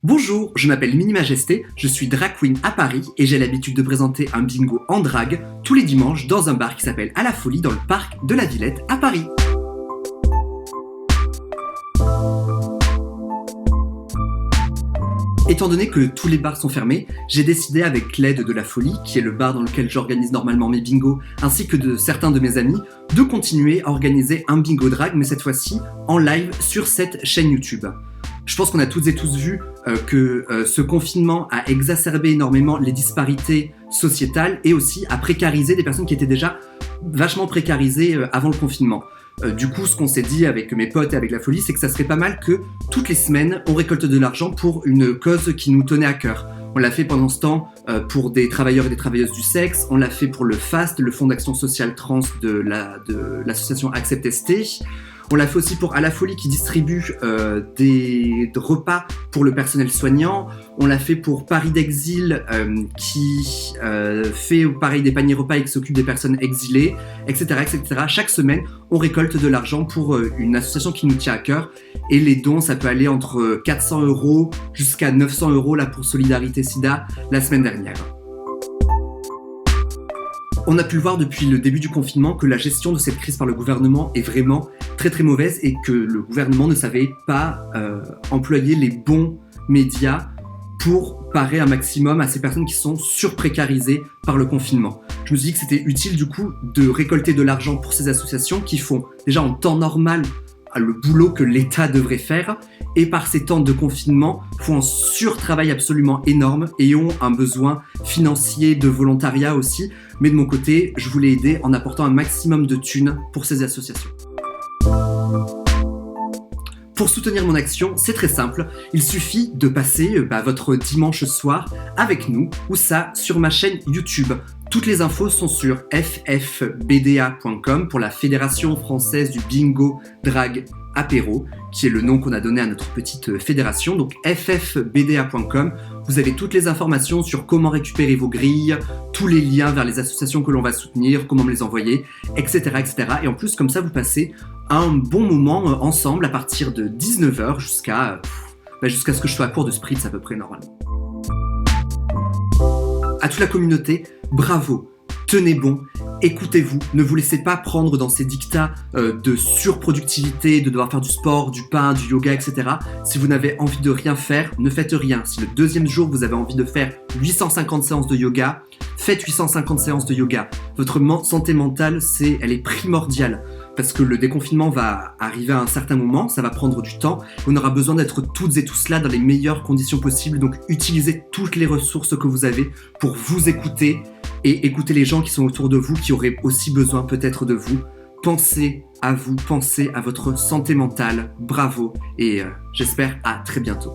Bonjour, je m'appelle Mini Majesté, je suis drag queen à Paris et j'ai l'habitude de présenter un bingo en drague tous les dimanches dans un bar qui s'appelle À la Folie dans le parc de la Villette à Paris. Étant donné que tous les bars sont fermés, j'ai décidé avec l'aide de La Folie, qui est le bar dans lequel j'organise normalement mes bingos, ainsi que de certains de mes amis, de continuer à organiser un bingo drag, mais cette fois-ci en live sur cette chaîne YouTube. Je pense qu'on a toutes et tous vu que ce confinement a exacerbé énormément les disparités sociétales et aussi a précarisé des personnes qui étaient déjà vachement précarisées avant le confinement. Du coup, ce qu'on s'est dit avec mes potes et avec La Folie, c'est que ça serait pas mal que toutes les semaines, on récolte de l'argent pour une cause qui nous tenait à cœur. On l'a fait pendant ce temps pour des travailleurs et des travailleuses du sexe, on l'a fait pour le FAST, le Fonds d'action sociale trans de l'association Accept ST. On l'a fait aussi pour À la Folie qui distribue des repas pour le personnel soignant. On l'a fait pour Paris d'Exil qui fait pareil des paniers repas et qui s'occupe des personnes exilées, etc., etc. Chaque semaine, on récolte de l'argent pour une association qui nous tient à cœur. Et les dons, ça peut aller entre 400 € jusqu'à 900 € là pour Solidarité Sida la semaine dernière. On a pu le voir depuis le début du confinement que la gestion de cette crise par le gouvernement est vraiment très très mauvaise et que le gouvernement ne savait pas employer les bons médias pour parer un maximum à ces personnes qui sont surprécarisées par le confinement. Je me suis dit que c'était utile du coup de récolter de l'argent pour ces associations qui font déjà en temps normal le boulot que l'État devrait faire et par ces temps de confinement font un surtravail absolument énorme et ont un besoin financier, de volontariat aussi. Mais de mon côté, je voulais aider en apportant un maximum de thunes pour ces associations. Pour soutenir mon action, c'est très simple, il suffit de passer votre dimanche soir avec nous, ou ça sur ma chaîne YouTube. Toutes les infos sont sur ffbda.com pour la Fédération Française du Bingo Drag Apéro, qui est le nom qu'on a donné à notre petite fédération, donc ffbda.com. Vous avez toutes les informations sur comment récupérer vos grilles, tous les liens vers les associations que l'on va soutenir, comment me les envoyer, etc., etc. Et en plus, comme ça, vous passez un bon moment ensemble à partir de 19h jusqu'à ce que je sois à court de spritz à peu près normalement. À toute la communauté, bravo, tenez bon, écoutez-vous, ne vous laissez pas prendre dans ces dictats de surproductivité, de devoir faire du sport, du pain, du yoga, etc. Si vous n'avez envie de rien faire, ne faites rien. Si le deuxième jour vous avez envie de faire 850 séances de yoga, faites 850 séances de yoga. Votre santé mentale, elle est primordiale. Parce que le déconfinement va arriver à un certain moment, ça va prendre du temps, on aura besoin d'être toutes et tous là dans les meilleures conditions possibles, donc utilisez toutes les ressources que vous avez pour vous écouter et écouter les gens qui sont autour de vous, qui auraient aussi besoin peut-être de vous. Pensez à vous, pensez à votre santé mentale, bravo et j'espère à très bientôt.